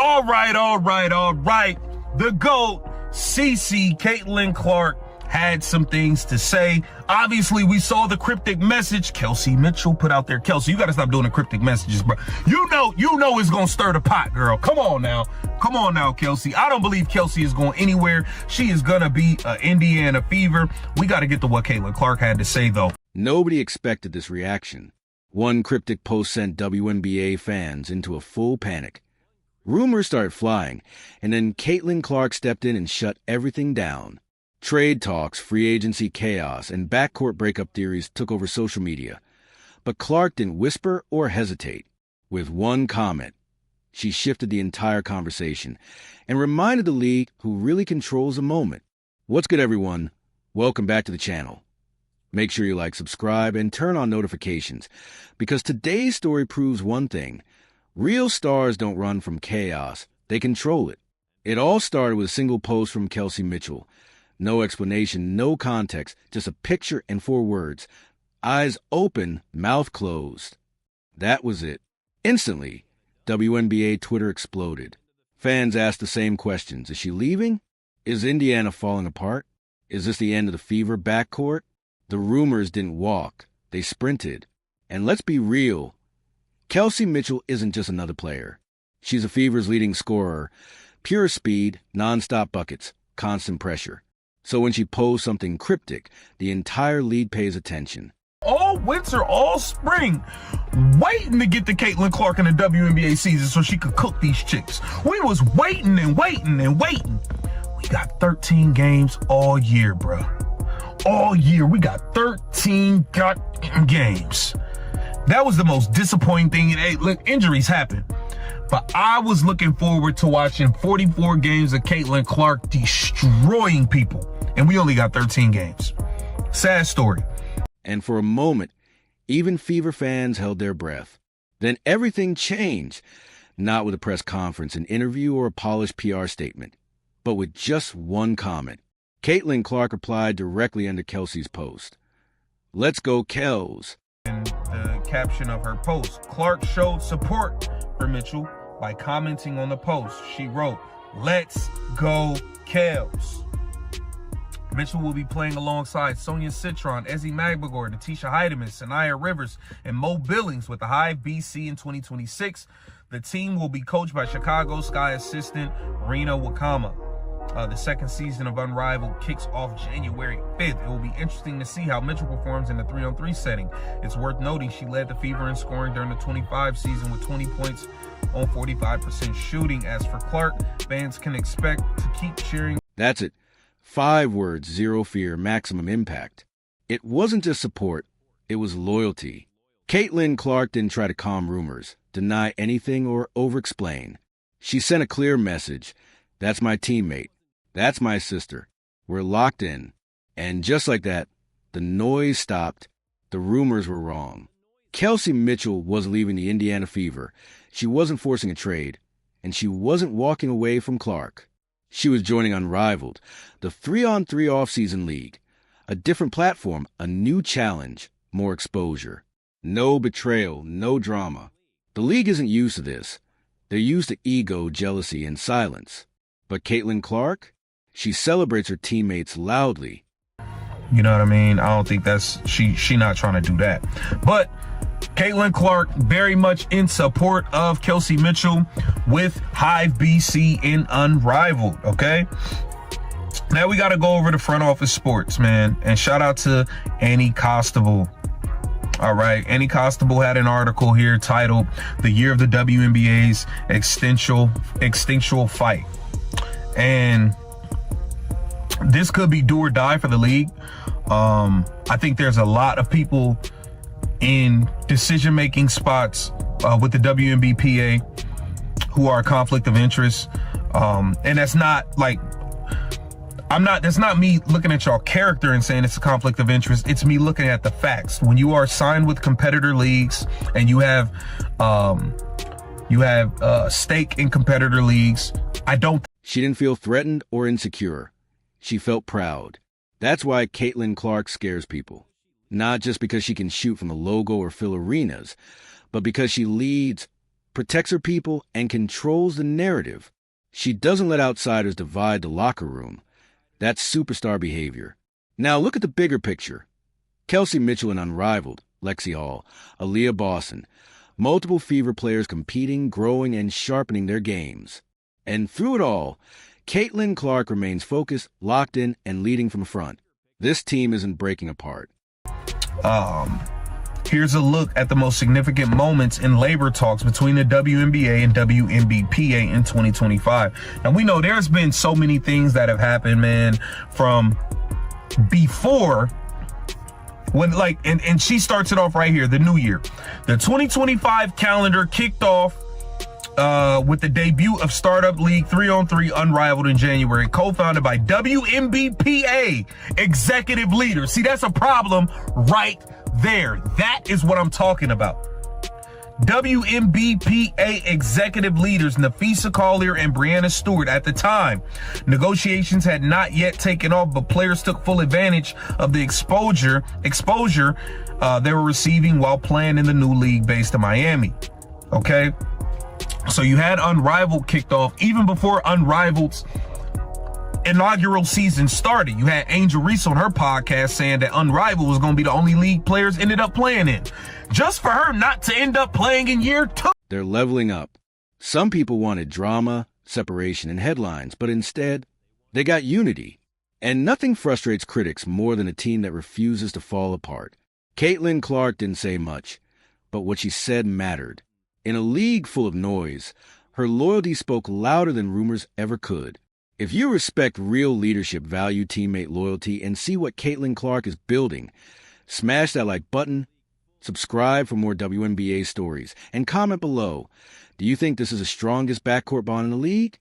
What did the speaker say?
All right. The GOAT, Caitlin Clark, had some things to say. Obviously, we saw the cryptic message Kelsey Mitchell put out there. Kelsey, you got to stop doing the cryptic messages, bro. You know it's going to stir the pot, girl. Come on now, Kelsey. I don't believe Kelsey is going anywhere. She is going to be an Indiana Fever. We got to get to what Caitlin Clark had to say, though. Nobody expected this reaction. One cryptic post sent WNBA fans into a full panic. Rumors started flying, and then Caitlin Clark stepped in and shut everything down. Trade talks, free agency chaos, and backcourt breakup theories took over social media. But Clark didn't whisper or hesitate. With one comment, she shifted the entire conversation and reminded the league who really controls the moment. What's good, everyone? Welcome back to the channel. Make sure you like, subscribe, and turn on notifications, because today's story proves one thing. Real stars don't run from chaos. They control it. It all started with a single post from Kelsey Mitchell. No explanation, no context, just a picture and 4 words. Eyes open, mouth closed. That was it. Instantly, WNBA Twitter exploded. Fans asked the same questions. Is she leaving? Is Indiana falling apart? Is this the end of the Fever backcourt? The rumors didn't walk. They sprinted. And let's be real. Kelsey Mitchell isn't just another player. She's a Fever's leading scorer. Pure speed, nonstop buckets, constant pressure. So when she posts something cryptic, the entire league pays attention. All winter, all spring, waiting to get to Caitlin Clark in the WNBA season so she could cook these chicks. We was waiting. We got 13 games all year, bro. All year, we got 13 games. That was the most disappointing thing. Hey, look, injuries happen. But I was looking forward to watching 44 games of Caitlin Clark destroying people. And we only got 13 games. Sad story. And for a moment, even Fever fans held their breath. Then everything changed. Not with a press conference, an interview, or a polished PR statement, but with just one comment. Caitlin Clark replied directly under Kelsey's post. "Let's go, Kels." In the caption of her post, Clark showed support for Mitchell by commenting on the post. She wrote, "Let's go, Kels." Mitchell will be playing alongside Sonia Citron, Ezzie Magbegor, Natisha Heidemann, Sanaya Rivers, and Mo Billings with the Hive BC in 2026. The team will be coached by Chicago Sky assistant Rena Wakama. The second season of Unrivaled kicks off January 5th. It will be interesting to see how Mitchell performs in the 3-on-3 setting. It's worth noting she led the Fever in scoring during the 25 season with 20 points on 45% shooting. As for Clark, fans can expect to keep cheering. That's it. 5 words, 0 fear, maximum impact. It wasn't just support, it was loyalty. Caitlin Clark didn't try to calm rumors, deny anything, or over-explain. She sent a clear message. That's my teammate. That's my sister. We're locked in. And just like that, the noise stopped. The rumors were wrong. Kelsey Mitchell was leaving the Indiana Fever. She wasn't forcing a trade, and she wasn't walking away from Clark. She was joining Unrivaled, the 3-on-3 off-season league. A different platform, a new challenge, more exposure. No betrayal, no drama. The league isn't used to this. They're used to ego, jealousy, and silence. But Caitlin Clark, she celebrates her teammates loudly. You know what I mean? I don't think she not trying to do that. But Caitlin Clark very much in support of Kelsey Mitchell with Hive BC in Unrivaled, okay? Now we got to go over to Front Office Sports, man. And shout out to Annie Costable. All right, Annie Costable had an article here titled "The Year of the WNBA's Extinctual Fight." And this could be do or die for the league. I think there's a lot of people in decision-making spots with the WNBPA who are a conflict of interest. And that's not like, that's not me looking at y'all character and saying it's a conflict of interest. It's me looking at the facts. When you are signed with competitor leagues and you have stake in competitor leagues, She didn't feel threatened or insecure. She felt proud. That's why Caitlin Clark scares people. Not just because she can shoot from the logo or fill arenas, but because she leads protects her people, and controls the narrative. She doesn't let outsiders divide the locker room. That's superstar behavior. Now look at the bigger picture. Kelsey Mitchell and Unrivaled, Lexi Hall, Aaliyah Boston, multiple Fever players competing, growing, and sharpening their games. And through it all, Caitlin Clark remains focused, locked in, and leading from front. This team isn't breaking apart. Here's a look at the most significant moments in labor talks between the WNBA and WNBPA in 2025. Now, we know there's been so many things that have happened, man, from before when, like, and she starts it off right here, the new year. The 2025 calendar kicked off with the debut of Startup League 3-on-3 Unrivaled in January, co-founded by WNBPA executive leaders. See, that's a problem right there. That is what I'm talking about. WNBPA executive leaders Nafisa Collier and Brianna Stewart. At the time, negotiations had not yet taken off, but players took full advantage of the exposure they were receiving while playing in the new league based in Miami. Okay? So you had Unrivaled kicked off even before Unrivaled's inaugural season started. You had Angel Reese on her podcast saying that Unrivaled was going to be the only league players ended up playing in, just for her not to end up playing in year 2. They're leveling up. Some people wanted drama, separation, and headlines, but instead, they got unity. And nothing frustrates critics more than a team that refuses to fall apart. Caitlin Clark didn't say much, but what she said mattered. In a league full of noise, her loyalty spoke louder than rumors ever could. If you respect real leadership, value teammate loyalty, and see what Caitlin Clark is building, smash that like button, subscribe for more WNBA stories, and comment below. Do you think this is the strongest backcourt bond in the league?